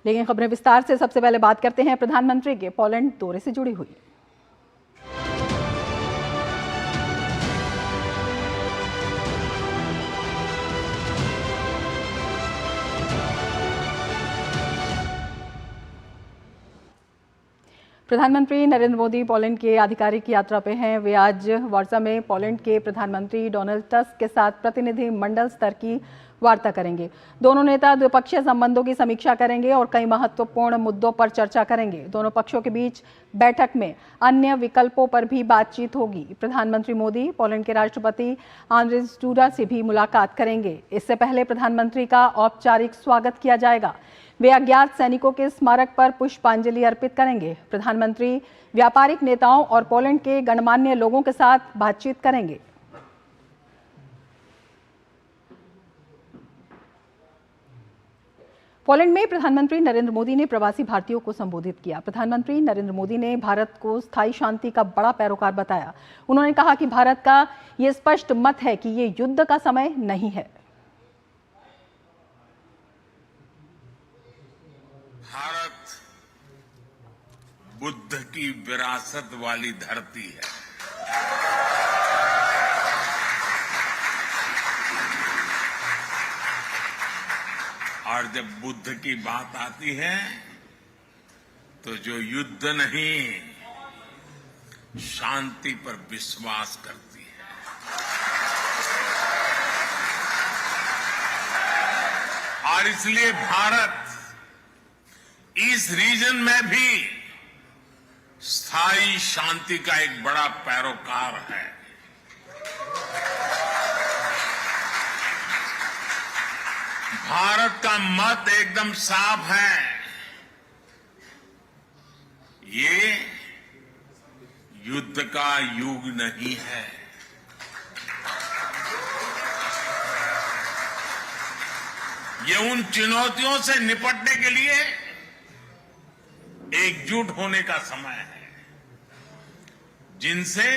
लेकिन खबरें विस्तार से। सबसे पहले बात करते हैं प्रधानमंत्री के पोलैंड दौरे से जुड़ी हुई। प्रधानमंत्री नरेंद्र मोदी पोलैंड के आधिकारिक यात्रा पे हैं। वे आज वार्सा में पोलैंड के प्रधानमंत्री डोनाल्ड टस्क के साथ प्रतिनिधि मंडल स्तर की वार्ता करेंगे। दोनों नेता द्विपक्षीय संबंधों की समीक्षा करेंगे और कई महत्वपूर्ण मुद्दों पर चर्चा करेंगे। दोनों पक्षों के बीच बैठक में अन्य विकल्पों पर भी बातचीत होगी। प्रधानमंत्री मोदी पोलैंड के राष्ट्रपति आंद्रेज डूडा से भी मुलाकात करेंगे। इससे पहले प्रधानमंत्री का औपचारिक स्वागत किया जाएगा। वे अज्ञात सैनिकों के स्मारक पर पुष्पांजलि अर्पित करेंगे। प्रधानमंत्री व्यापारिक नेताओं और पोलैंड के गणमान्य लोगों के साथ बातचीत करेंगे। पोलैंड में प्रधानमंत्री नरेंद्र मोदी ने प्रवासी भारतीयों को संबोधित किया। प्रधानमंत्री नरेंद्र मोदी ने भारत को स्थायी शांति का बड़ा पैरोकार बताया। उन्होंने कहा कि भारत का ये स्पष्ट मत है कि ये युद्ध का समय नहीं है। भारत बुद्ध की विरासत वाली धरती है। और जब बुद्ध की बात आती है तो जो युद्ध नहीं शांति पर विश्वास करती है। और इसलिए भारत इस रीजन में भी स्थायी शांति का एक बड़ा पैरोकार है। भारत का मत एकदम साफ है। ये युद्ध का युग नहीं है। ये उन चुनौतियों से निपटने के लिए एकजुट होने का समय है जिनसे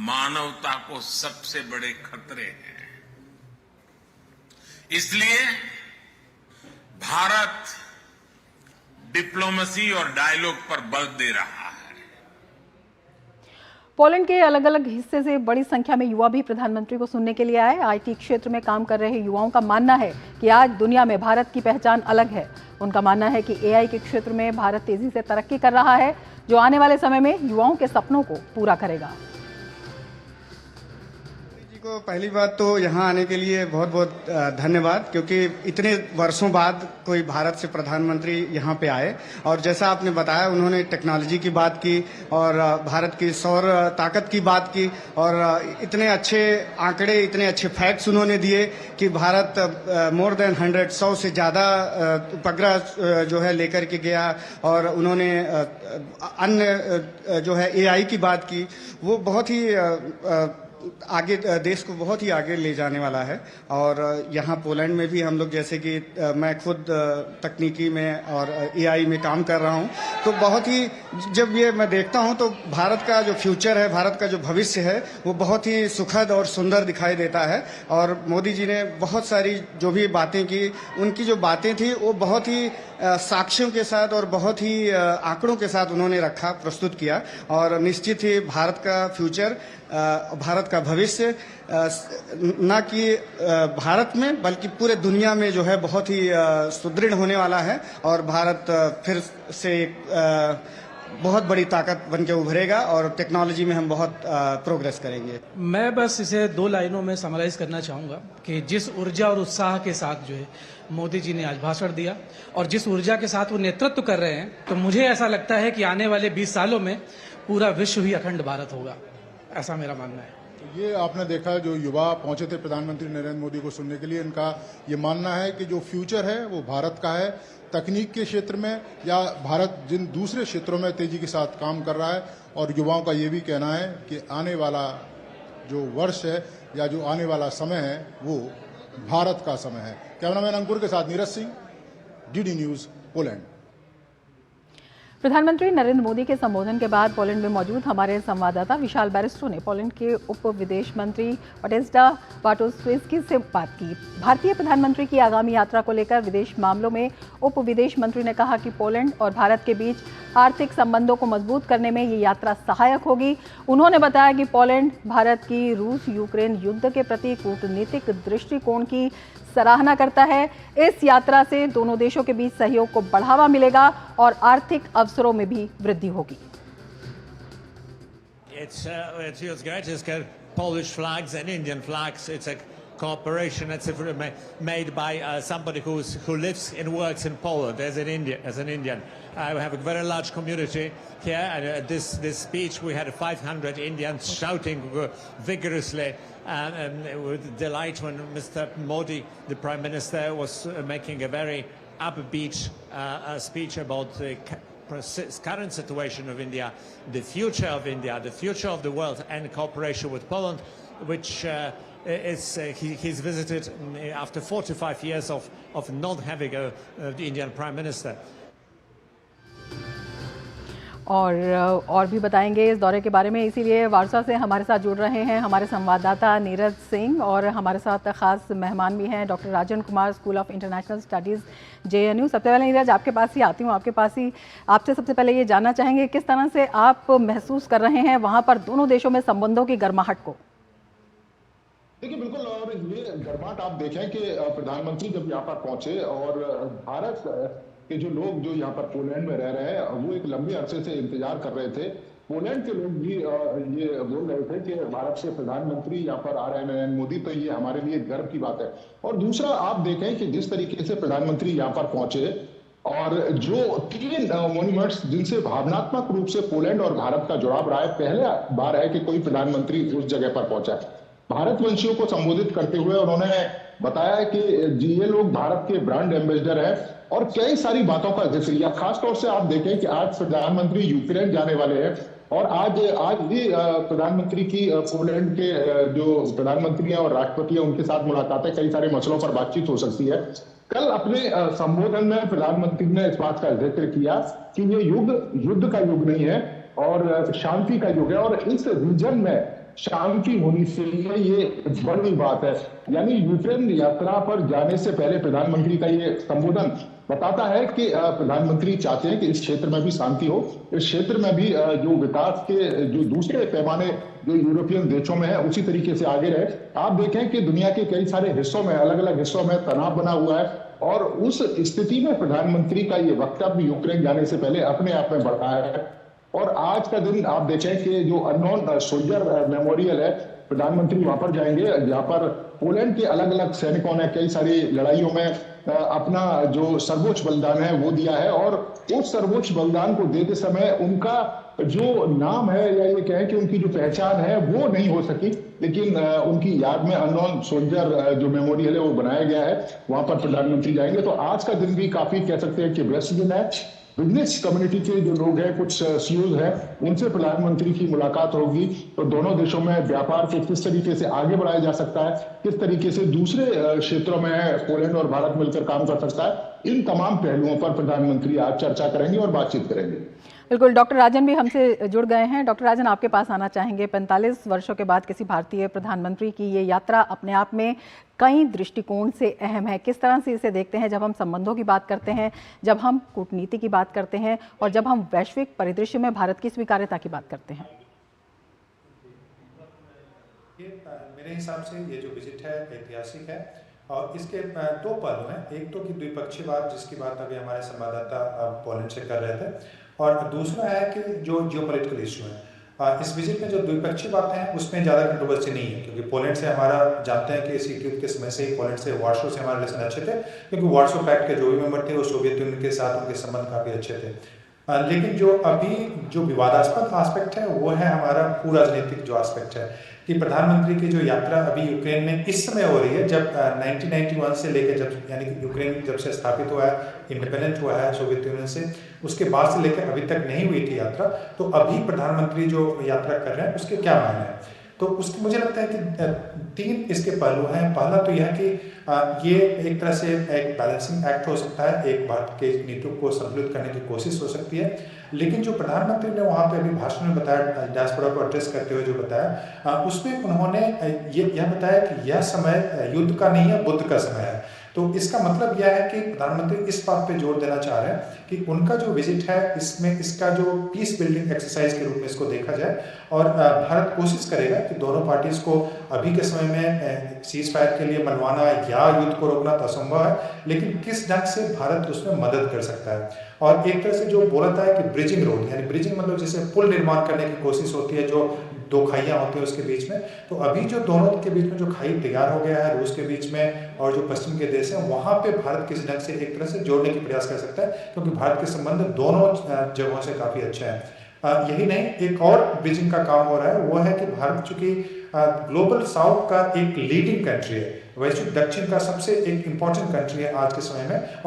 मानवता को सबसे बड़े खतरे हैं। इसलिए भारत डिप्लोमेसी और डायलॉग पर बल दे रहा है। पोलैंड के अलग अलग हिस्से से बड़ी संख्या में युवा भी प्रधानमंत्री को सुनने के लिए आए। आईटी क्षेत्र में काम कर रहे युवाओं का मानना है कि आज दुनिया में भारत की पहचान अलग है। उनका मानना है कि एआई के क्षेत्र में भारत तेजी से तरक्की कर रहा है, जो आने वाले समय में युवाओं के सपनों को पूरा करेगा। को पहली बात तो यहाँ आने के लिए बहुत बहुत धन्यवाद, क्योंकि इतने वर्षों बाद कोई भारत से प्रधानमंत्री यहाँ पे आए। और जैसा आपने बताया, उन्होंने टेक्नोलॉजी की बात की और भारत की सौर ताकत की बात की और इतने अच्छे आंकड़े, इतने अच्छे फैक्ट्स उन्होंने दिए कि भारत मोर देन 100 से ज़्यादा उपग्रह जो है लेकर के गया। और उन्होंने अन्य जो है एआई की बात की। वो बहुत ही आगे देश को बहुत ही आगे ले जाने वाला है। और यहाँ पोलैंड में भी हम लोग, जैसे कि मैं खुद तकनीकी में और एआई में काम कर रहा हूँ, तो बहुत ही जब ये मैं देखता हूँ तो भारत का जो फ्यूचर है, भारत का जो भविष्य है, वो बहुत ही सुखद और सुंदर दिखाई देता है। और मोदी जी ने बहुत सारी जो भी बातें की, उनकी जो बातें थी वो बहुत ही साक्ष्यों के साथ और बहुत ही आंकड़ों के साथ उन्होंने रखा, प्रस्तुत किया। और निश्चित ही भारत का फ्यूचर, भारत का भविष्य न कि भारत में बल्कि पूरे दुनिया में जो है बहुत ही सुदृढ़ होने वाला है। और भारत फिर से बहुत बड़ी ताकत बनके उभरेगा और टेक्नोलॉजी में हम बहुत प्रोग्रेस करेंगे। मैं बस इसे 2 लाइनों में समराइज करना चाहूँगा कि जिस ऊर्जा और उत्साह के साथ जो है मोदी जी ने आज भाषण दिया और जिस ऊर्जा के साथ वो नेतृत्व कर रहे हैं, तो मुझे ऐसा लगता है कि आने वाले 20 सालों में पूरा विश्व ही अखंड भारत होगा। ऐसा मेरा मानना है। ये आपने देखा, जो युवा पहुंचे थे प्रधानमंत्री नरेंद्र मोदी को सुनने के लिए, इनका ये मानना है कि जो फ्यूचर है वो भारत का है। तकनीक के क्षेत्र में या भारत जिन दूसरे क्षेत्रों में तेजी के साथ काम कर रहा है। और युवाओं का ये भी कहना है कि आने वाला जो वर्ष है या जो आने वाला समय है वो भारत का समय है। कैमरामैन अंकुर के साथ Neeraj Singh, DD news, Poland. प्रधानमंत्री नरेंद्र मोदी के संबोधन के बाद पोलैंड में मौजूद हमारे संवाददाता विशाल बैरिस्टो ने पोलैंड के उप विदेश मंत्री वाटेस्ला बाटोस्वेस्की से बात की। भारतीय प्रधानमंत्री की आगामी यात्रा को लेकर विदेश मामलों में उप विदेश मंत्री ने कहा कि पोलैंड और भारत के बीच आर्थिक संबंधों को मजबूत करने में ये यात्रा सहायक होगी। उन्होंने बताया कि पोलैंड भारत की रूस यूक्रेन युद्ध के प्रति कूटनीतिक दृष्टिकोण की सराहना करता है। इस यात्रा से दोनों देशों के बीच सहयोग को बढ़ावा मिलेगा और आर्थिक अवसरों में भी वृद्धि होगी। It feels great. It's got Polish flags and Indian flags. It's a cooperation that's made by somebody who lives and works in Poland as an Indian. We have a very large community here, and this speech we had 500 Indians shouting vigorously with delight when Mr. Modi, the Prime Minister, was making a very upbeat speech about the current situation of India, the future of India, the future of the world, and cooperation with Poland, which he's visited after 45 years of not having the Indian Prime Minister. और भी बताएंगे इस दौरे के बारे में, इसीलिए वारसा से हमारे साथ जुड़ रहे हैं हमारे संवाददाता नीरज सिंह, और हमारे साथ खास मेहमान भी हैं doctor Rajan Kumar, school of international studies JNU। सबसे पहले नीरज आपके पास ही आती हूँ, आपसे सबसे पहले ये जानना चाहेंगे किस तरह से आप महसूस कर रहे हैं वहाँ पर दोनों देशों में संबंधों की गर्माहट को। देखिए बिल्कुल, और ये गर्माहट आप देखें कि प्रधानमंत्री जब यहाँ पर पहुंचे और भारत के जो लोग जो यहाँ पर पोलैंड में रह रहे हैं वो एक लंबे अरसे से इंतजार कर रहे थे। पोलैंड के लोग भी ये बोल रहे थे कि भारत से प्रधानमंत्री यहाँ पर आ रहे हैं नरेंद्र मोदी, तो ये हमारे लिए गर्व की बात है। और दूसरा आप देखें कि जिस तरीके से प्रधानमंत्री यहाँ पर पहुंचे और जो 3 मॉन्यूमेंट्स जिनसे भावनात्मक रूप से पोलैंड और भारत का जुड़ाव रहा है, पहला बार है कि कोई प्रधानमंत्री उस जगह पर पहुंचा है। भारतवंशियों को संबोधित करते हुए उन्होंने बताया कि ये लोग भारत के ब्रांड एम्बेसडर हैं और कई सारी बातों का जिक्र किया। खासतौर से आप देखें कि आज प्रधानमंत्री यूक्रेन जाने वाले हैं और आज भी प्रधानमंत्री की पोलैंड के जो प्रधानमंत्री हैं और राष्ट्रपति हैं उनके साथ मुलाकातें, कई सारे मसलों पर बातचीत हो सकती है। कल अपने संबोधन में प्रधानमंत्री ने इस बात का जिक्र किया कि ये युद्ध का युग नहीं है और शांति का युग है और इस रीजन में शांति होनी चाहिए, ये बड़ी बात है। यानी यूक्रेन यात्रा पर जाने से पहले प्रधानमंत्री का ये संबोधन बताता है कि प्रधानमंत्री चाहते हैं कि इस क्षेत्र में भी शांति हो, इस क्षेत्र में भी जो विकास के जो दूसरे पैमाने जो यूरोपियन देशों में है उसी तरीके से आगे रहे। आप देखें कि दुनिया के कई सारे हिस्सों में, अलग अलग हिस्सों में तनाव बना हुआ है और उस स्थिति में प्रधानमंत्री का ये वक्तव्य यूक्रेन जाने से पहले अपने आप में बढ़ाया है। और आज का दिन आप देखें कि जो अननोन सोल्जर मेमोरियल है, प्रधानमंत्री वहां पर जाएंगे जहां पर पोलैंड के अलग अलग सैनिकों ने कई सारी लड़ाइयों में अपना जो सर्वोच्च बलिदान है वो दिया है और उस सर्वोच्च बलिदान को देते समय उनका जो नाम है या ये कहें कि उनकी जो पहचान है वो नहीं हो सकी, लेकिन उनकी याद में अननोन सोल्जर जो मेमोरियल है वो बनाया गया है, वहां पर प्रधानमंत्री जाएंगे। तो आज का दिन भी काफी कह सकते हैं कि व्यस्त दिन है। बिजनेस कम्युनिटी के जो लोग हैं, कुछ सीईओज हैं, उनसे प्रधानमंत्री की मुलाकात होगी तो दोनों देशों में व्यापार को किस तरीके से आगे बढ़ाया जा सकता है, किस तरीके से दूसरे क्षेत्रों में पोलैंड और भारत मिलकर काम कर सकता है, इन तमाम पहलुओं पर प्रधानमंत्री आज चर्चा करेंगे और बातचीत करेंगे। बिल्कुल, डॉक्टर राजन भी हमसे जुड़ गए हैं। डॉक्टर राजन, आपके पास आना चाहेंगे। 45 वर्षों के बाद किसी भारतीय प्रधानमंत्री की ये यात्रा अपने आप में कई दृष्टिकोण से अहम है। किस तरह से इसे देखते हैं जब हम संबंधों की बात करते हैं, जब हम कूटनीति की बात करते हैं और जब हम वैश्विक परिदृश्य में भारत की स्वीकार्यता की बात करते हैं? मेरे हिसाब से ये जो विजिट है ऐतिहासिक है और इसके 2 पहलू हैं। एक तो कि द्विपक्षीय बात जिसकी बात अभी हमारे संवाददाता पोलैंड से कर रहे थे, और दूसरा है कि जो जियोपॉलिटिकल इशू है। इस विजिट में जो द्विपक्षीय बातें हैं उसमें ज़्यादा कंट्रोवर्सी नहीं है, क्योंकि पोलैंड से हमारा जानते हैं कि शीत युद्ध के समय से ही पोलैंड से वार्सो से हमारे रिलेशन अच्छे थे, क्योंकि वार्सो पैक्ट के जो भी मेंबर थे वो सोवियत यूनियन के साथ उनके संबंध काफ़ी अच्छे थे। लेकिन जो अभी जो विवादास्पद एस्पेक्ट है वो है हमारा भू राजनीतिक जो एस्पेक्ट है कि प्रधानमंत्री की जो यात्रा अभी यूक्रेन में इस समय हो रही है, जब 1991 से लेकर जब यानी कि यूक्रेन जब से स्थापित हुआ है, इंडिपेंडेंट हुआ है सोवियत यूनियन से, उसके बाद से लेकर अभी तक नहीं हुई थी यात्रा। तो अभी प्रधानमंत्री जो यात्रा कर रहे हैं उसके क्या मायने हैं? तो उसकी मुझे लगता है कि 3 इसके पहलू हैं। पहला तो यह है कि ये एक तरह से एक बैलेंसिंग एक्ट हो सकता है, एक भारत के नीतियों को संतुलित करने की कोशिश हो सकती है। लेकिन जो प्रधानमंत्री ने वहाँ पे अभी भाषण में बताया, डायस्पोरा को एड्रेस करते हुए जो बताया, उसमें उन्होंने यह बताया कि यह समय युद्ध का नहीं है, बुद्ध का समय है। तो इसका मतलब यह है कि प्रधानमंत्री इस बात पे जोर देना चाह रहे हैं कि उनका जो विजिट है इसमें इसका जो पीस बिल्डिंग एक्सरसाइज के रूप में इसको देखा जाए, और भारत कोशिश करेगा कि दोनों पार्टीज को अभी के समय में सीज फायर के लिए मनवाना या युद्ध को रोकना तो असंभव है, लेकिन किस ढंग से भारत उसमें मदद कर सकता है। और एक तरह से जो बोला था कि ब्रिजिंग रोड, यानी ब्रिजिंग मतलब जैसे पुल निर्माण करने की कोशिश होती है, जो 2 खाइयाँ होती है उसके बीच में, तो अभी जो दोनों के बीच में जो खाई तैयार हो गया है रूस के बीच में और जो पश्चिम के देश हैं, वहाँ पे भारत किसी ढंग से एक तरह से जोड़ने की प्रयास कर सकता है, क्योंकि भारत के संबंध दोनों जगहों से काफ़ी अच्छे हैं। यही नहीं, एक और ब्रिजिंग का काम हो रहा है, वो है कि भारत चूंकि ग्लोबल साउथ का एक लीडिंग कंट्री है, वैश्विक दक्षिण का सबसे एक इम्पॉर्टेंट कंट्री है आज के समय में,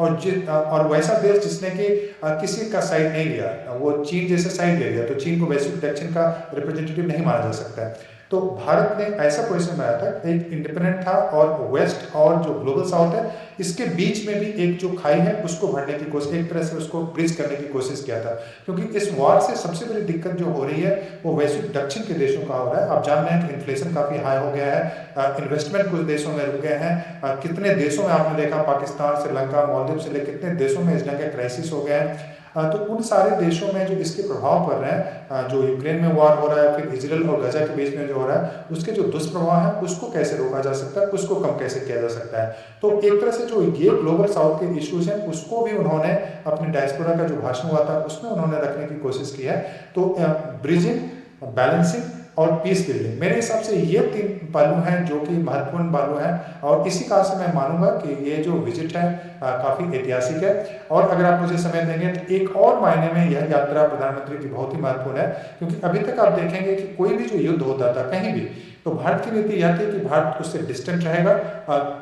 और वैसा देश जिसने कि किसी का साइड नहीं लिया, वो चीन जैसे साइड ले लिया, तो चीन को वैश्विक दक्षिण का रिप्रेजेंटेटिव नहीं माना जा सकता है। तो भारत ने ऐसा पोजीशन में आया था, एक इंडिपेंडेंट था, और वेस्ट और जो ग्लोबल साउथ है इसके बीच में भी एक जो खाई है उसको भरने की कोशिश, एक तरह से उसको ब्रिज करने की कोशिश किया था, क्योंकि इस वॉर से सबसे बड़ी दिक्कत जो हो रही है वो वैश्विक दक्षिण के देशों का हो रहा है। आप जान रहे हैं कि इन्फ्लेशन काफी हाई हो गया है, इन्वेस्टमेंट कुछ देशों में रुक गए हैं, कितने देशों में आपने देखा, पाकिस्तान, श्रीलंका, मालदीव से लेकर कितने देशों में इस ढंग के क्राइसिस हो गए हैं। तो उन सारे देशों में जो इसके प्रभाव पड़ रहे हैं, जो यूक्रेन में वॉर हो रहा है, फिर इजराइल और गजा के बीच में जो हो रहा है, उसके जो दुष्प्रभाव है उसको कैसे रोका जा सकता है, उसको कम कैसे किया जा सकता है। तो एक तरह से जो ये ग्लोबल साउथ के इश्यूज हैं उसको भी उन्होंने अपने डायस्पोरा का जो भाषण हुआ था उसमें उन्होंने रखने की कोशिश की है। तो ब्रिजिंग, बैलेंसिंग और पीस बिल्डिंग, मेरे हिसाब से ये 3 पहलू हैं जो कि महत्वपूर्ण पहलू हैं, और इसी कारण से मैं मानूंगा कि ये जो विजिट है काफ़ी ऐतिहासिक है। और अगर आप मुझे समय देंगे तो एक और मायने में यह यात्रा प्रधानमंत्री की बहुत ही महत्वपूर्ण है, क्योंकि अभी तक आप देखेंगे कि कोई भी जो युद्ध होता था कहीं भी, तो भारत की नीति यह थी कि भारत उससे डिस्टेंट रहेगा,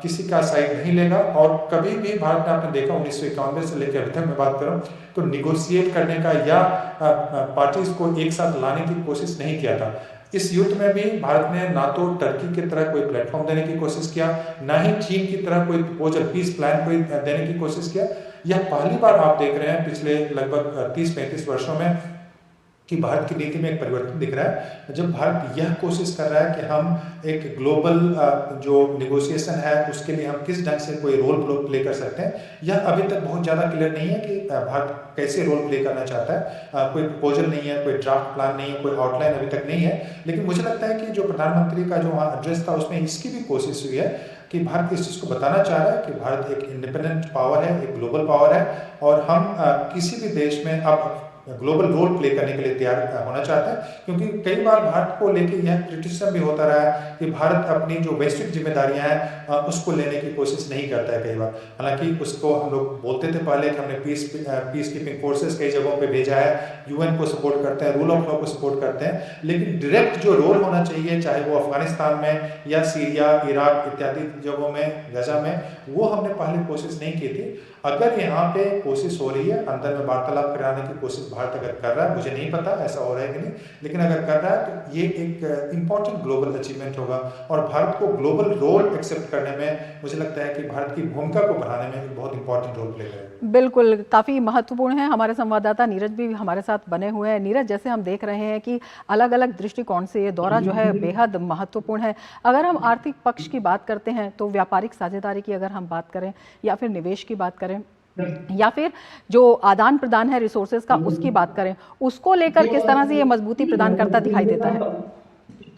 किसी का साइड नहीं लेगा, और कभी भी भारत ने, आपने देखा 1991 से लेकर अभी तक मैं बात करूं, तो निगोशिएट करने का या पार्टीज को एक साथ लाने की कोशिश नहीं किया था। इस युद्ध में भी भारत ने ना तो टर्की की तरह कोई प्लेटफॉर्म देने की कोशिश किया, ना ही चीन की तरह कोई प्रपोजल, पीस प्लान कोई देने की कोशिश किया। यह पहली बार आप देख रहे हैं पिछले लगभग 30-35 वर्षों में कि भारत की नीति में एक परिवर्तन दिख रहा है, जब भारत यह कोशिश कर रहा है कि हम एक ग्लोबल जो निगोशिएशन है उसके लिए हम किस ढंग से कोई रोल प्ले कर सकते हैं। यह अभी तक बहुत ज़्यादा क्लियर नहीं है कि भारत कैसे रोल प्ले करना चाहता है, कोई प्रपोजल नहीं है, कोई ड्राफ्ट प्लान नहीं है, कोई आउटलाइन अभी तक नहीं है। लेकिन मुझे लगता है कि जो प्रधानमंत्री का जो वहाँ एड्रेस था उसमें इसकी भी कोशिश हुई है कि भारत इस चीज़ को बताना चाह रहा है कि भारत एक इंडिपेंडेंट पावर है, एक ग्लोबल पावर है, और हम किसी भी देश में अब ग्लोबल रोल प्ले करने के लिए तैयार होना चाहता है। क्योंकि कई बार भारत को लेकर यह क्रिटिसिज्म भी होता रहा है कि भारत अपनी जो वैश्विक जिम्मेदारियां हैं उसको लेने की कोशिश नहीं करता है कई बार। हालांकि उसको हम लोग बोलते थे पहले कि हमने पीस कीपिंग फोर्सेस कई जगहों पे भेजा है, यूएन को सपोर्ट करते हैं, रूल ऑफ लॉ को सपोर्ट करते हैं, लेकिन डायरेक्ट जो रोल होना चाहिए, चाहे वो अफगानिस्तान में या सीरिया, इराक इत्यादि जगहों में, गजा में, वो हमने पहले कोशिश नहीं की थी। अगर यहाँ पे कोशिश हो रही है, अंदर में वार्तालाप कराने की कोशिश भारत अगर कर रहा है, मुझे नहीं पता ऐसा हो रहा है कि नहीं, लेकिन अगर कर रहा है तो ये एक इंपॉर्टेंट ग्लोबल अचीवमेंट होगा, और भारत को ग्लोबल रोल एक्सेप्ट करने में मुझे लगता है कि भारत की भूमिका को बढ़ाने में एक बहुत इंपॉर्टेंट रोल प्ले करेगा। बिल्कुल, काफ़ी महत्वपूर्ण है। हमारे संवाददाता नीरज भी हमारे साथ बने हुए हैं। नीरज, जैसे हम देख रहे हैं कि अलग अलग दृष्टिकोण से ये दौरा जो है बेहद महत्वपूर्ण है। अगर हम आर्थिक पक्ष की बात करते हैं तो व्यापारिक साझेदारी की अगर हम बात करें, या फिर निवेश की बात करें, या फिर जो आदान प्रदान है रिसोर्सेज का उसकी बात करें, उसको लेकर किस तरह से ये मजबूती प्रदान करता दिखाई देता है?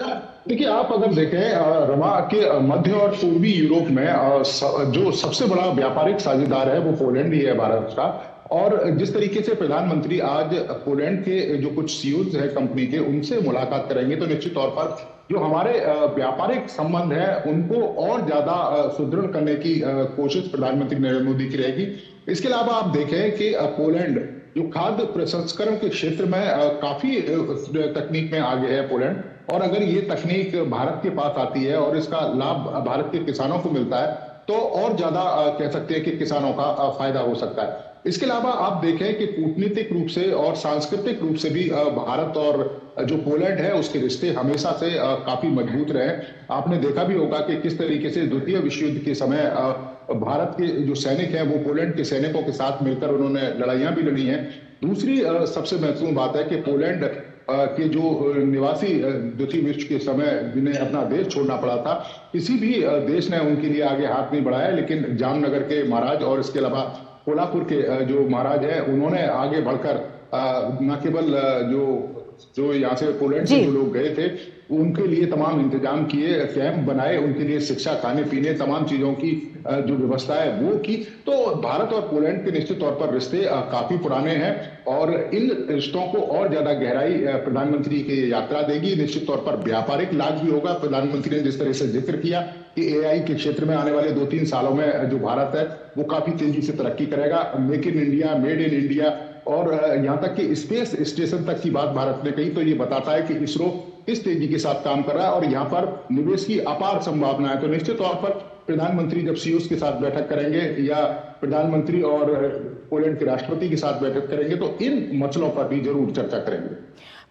देखिए, आप अगर देखें रमा के मध्य और पूर्वी यूरोप में जो सबसे बड़ा व्यापारिक साझेदार है वो पोलैंड ही है भारत का। और जिस तरीके से प्रधानमंत्री आज पोलैंड के जो कुछ सीईओज है कंपनी के, उनसे मुलाकात करेंगे, तो निश्चित तौर पर जो हमारे व्यापारिक संबंध है उनको और ज्यादा सुदृढ़ करने की कोशिश प्रधानमंत्री नरेंद्र मोदी की रहेगी। इसके अलावा आप देखें कि पोलैंड जो खाद्य प्रसंस्करण के क्षेत्र में काफी तकनीक में आगे है पोलैंड, और अगर ये तकनीक भारत के पास आती है और इसका लाभ भारत के किसानों को मिलता है, तो और ज्यादा कह सकते हैं कि किसानों का फायदा हो सकता है। इसके अलावा आप देखें कि कूटनीतिक रूप से और सांस्कृतिक रूप से भी भारत और जो पोलैंड है उसके रिश्ते हमेशा से काफी मजबूत रहे। आपने देखा भी होगा कि किस तरीके से द्वितीय विश्व युद्ध के समय भारत के जो सैनिक हैं वो पोलैंड के सैनिकों के साथ मिलकर उन्होंने लड़ाइयां भी लड़ी हैं। दूसरी सबसे महत्वपूर्ण बात है कि पोलैंड के जो निवासी द्वितीय विश्व के समय जिन्हें अपना देश छोड़ना पड़ा था, किसी भी देश ने उनके लिए आगे हाथ नहीं बढ़ाया, लेकिन जामनगर के महाराज और इसके अलावा कोल्हापुर के जो महाराज हैं उन्होंने आगे बढ़कर न केवल जो यहाँ से पोलैंड से जो लोग गए थे उनके लिए तमाम इंतजाम किए, कैंप बनाए, उनके लिए शिक्षा, खाने पीने, तमाम चीजों की जो व्यवस्था है वो की। तो भारत और पोलैंड के निश्चित तौर पर रिश्ते काफी पुराने हैं और इन रिश्तों को और ज्यादा गहराई प्रधानमंत्री की यात्रा देगी। निश्चित तौर पर व्यापारिक लाभ भी होगा। प्रधानमंत्री ने जिस तरह से जिक्र किया कि AI के क्षेत्र में आने वाले 2-3 सालों में जो भारत है वो काफी तेजी से तरक्की करेगा। Make in India, made in India और यहाँ तक कि स्पेस स्टेशन तक की बात भारत ने कही, तो ये बताता है कि इसरो किस तेजी के साथ काम कर रहा है और यहाँ पर निवेश की अपार संभावना है। तो निश्चित तौर पर प्रधानमंत्री जब CEOs के साथ बैठक करेंगे या प्रधानमंत्री और पोलैंड के राष्ट्रपति के साथ बैठक करेंगे तो इन मसलों पर भी जरूर चर्चा करेंगे।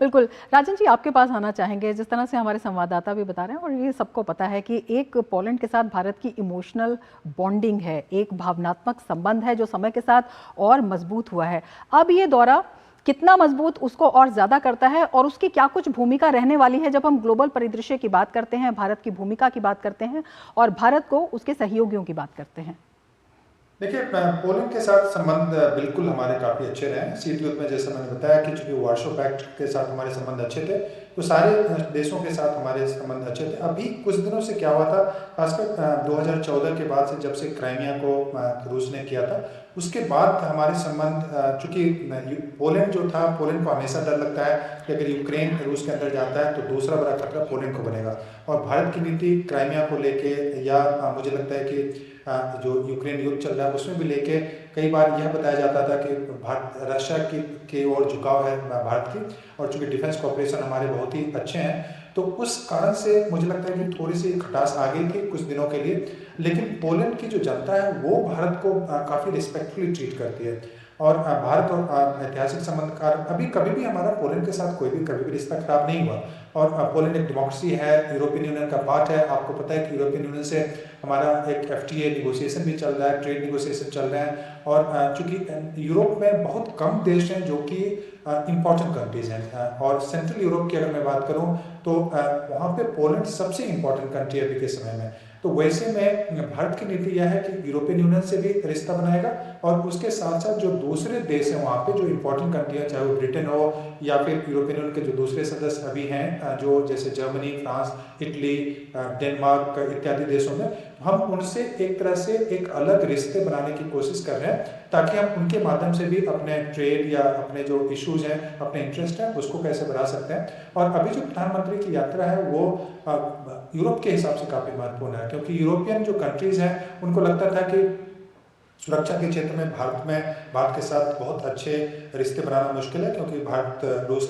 बिल्कुल राजन जी, आपके पास आना चाहेंगे। जिस तरह से हमारे संवाददाता भी बता रहे हैं और ये सबको पता है कि एक पोलैंड के साथ भारत की इमोशनल बॉन्डिंग है, एक भावनात्मक संबंध है जो समय के साथ और मजबूत हुआ है। अब ये दौरा कितना मजबूत उसको और ज्यादा करता है और उसकी क्या कुछ भूमिका रहने वाली है जब हम ग्लोबल परिदृश्य की बात करते हैं, भारत की भूमिका की बात करते हैं और भारत को उसके सहयोगियों की बात करते हैं? देखिए, पोलैंड के साथ संबंध बिल्कुल हमारे काफ़ी अच्छे रहे हैं। शीत युद्ध में जैसे मैंने बताया कि चूंकि वार्शो पैक्ट के साथ हमारे संबंध अच्छे थे तो सारे देशों के साथ हमारे संबंध अच्छे थे। अभी कुछ दिनों से क्या हुआ था, खासकर 2014 के बाद से जब से क्राइमिया को रूस ने किया था उसके बाद हमारे संबंध, चूंकि पोलैंड जो था, पोलैंड को हमेशा डर लगता है कि अगर यूक्रेन रूस के अंदर जाता है तो दूसरा बड़ा खतरा पोलैंड को बनेगा। और भारत की नीति क्राइमिया को लेके या मुझे लगता है कि जो यूक्रेन युद्ध चल रहा है उसमें भी लेके कई बार यह बताया जाता था कि भारत रशिया की ओर झुकाव है भारत की, और चूंकि डिफेंस कॉपरेशन हमारे बहुत ही अच्छे हैं तो उस कारण से मुझे लगता है कि थोड़ी सी खटास आ गई थी कुछ दिनों के लिए। लेकिन पोलैंड की जो जनता है वो भारत को काफ़ी रिस्पेक्टफुली ट्रीट करती है और भारत और ऐतिहासिक संबंध का अभी कभी भी हमारा पोलैंड के साथ कोई भी कभी भी रिश्ता खराब नहीं हुआ। और पोलैंड एक डेमोक्रेसी है, यूरोपियन यूनियन का पार्ट है। आपको पता है कि यूरोपियन यूनियन से हमारा एक FTA निगोशिएशन भी चल रहा है, ट्रेड निगोशिएशन चल रहे हैं। और चूंकि यूरोप में बहुत कम देश हैं जो कि इम्पॉर्टेंट कंट्रीज हैं और सेंट्रल यूरोप की अगर मैं बात करूं तो वहाँ पे पोलैंड सबसे इम्पॉर्टेंट कंट्री अभी के समय में। तो वैसे में भारत की नीति यह है कि यूरोपियन यूनियन से भी रिश्ता बनाएगा और उसके साथ साथ जो दूसरे देश हैं वहाँ पे जो इम्पोर्टेंट कंट्री है, चाहे वो ब्रिटेन हो या फिर यूरोपियन यूनियन के जो दूसरे सदस्य अभी हैं जो जैसे जर्मनी, फ्रांस, इटली, डेनमार्क इत्यादि देशों में, हम उनसे एक तरह से एक अलग रिश्ते बनाने की कोशिश कर रहे हैं ताकि हम उनके माध्यम से भी अपने ट्रेड या अपने जो इश्यूज हैं, अपने इंटरेस्ट हैं, उसको कैसे बढ़ा सकते हैं। और अभी जो प्रधानमंत्री की यात्रा है वो यूरोप के हिसाब से काफ़ी महत्वपूर्ण है क्योंकि यूरोपियन जो कंट्रीज हैं उनको लगता था कि सुरक्षा के क्षेत्र में भारत के साथ बहुत अच्छे रिश्ते बनाना मुश्किल है क्योंकि भारत रूस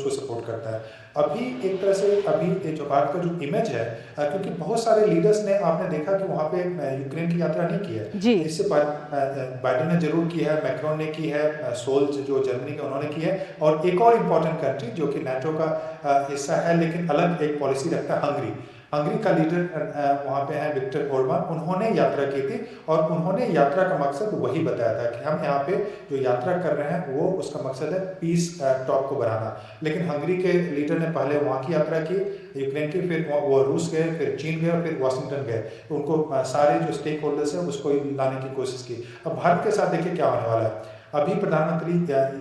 को सपोर्ट करता है। अभी एक तरह से अभी जो भारत का जो इमेज है, क्योंकि बहुत सारे लीडर्स ने आपने देखा कि वहाँ पे यूक्रेन की यात्रा नहीं की है जी। इससे बाइडेन ने जरूर की है, मैक्रोन ने की है, सोल्ज जो जर्मनी के उन्होंने की है, और एक और इम्पोर्टेंट कंट्री जो कि नाटो का हिस्सा है लेकिन अलग एक पॉलिसी रखता है, हंगरी का लीडर वहाँ पे है विक्टर ओरबान, उन्होंने यात्रा की थी और उन्होंने यात्रा का मकसद वही बताया था कि हम यहाँ पे जो यात्रा कर रहे हैं वो उसका मकसद है पीस टॉक को बढ़ाना। लेकिन हंगरी के लीडर ने पहले वहाँ की यात्रा की यूक्रेन की, फिर वो रूस गए, फिर चीन गए और फिर वाशिंगटन गए, तो उनको सारे जो स्टेक होल्डर्स है उसको लाने की कोशिश की। अब भारत के साथ देखिए क्या होने वाला है। अभी प्रधानमंत्री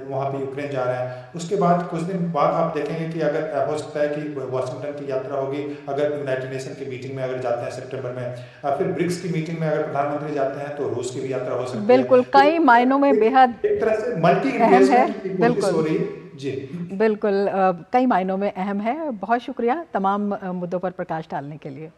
वहाँ पे यूक्रेन जा रहे हैं, उसके बाद कुछ दिन बाद आप देखेंगे कि अगर हो सकता है कि वाशिंगटन की यात्रा होगी, अगर यूनाइटेड नेशन की मीटिंग में अगर जाते हैं सितंबर में, फिर ब्रिक्स की मीटिंग में अगर प्रधानमंत्री जाते हैं तो रूस की भी यात्रा हो सकती है। बिल्कुल, कई मायनों में बेहद एक तरह से मल्टी एंगेजमेंट की कोशिश हो रही है जी। बिल्कुल, कई मायनों में अहम है। बहुत शुक्रिया तमाम मुद्दों पर प्रकाश डालने के लिए।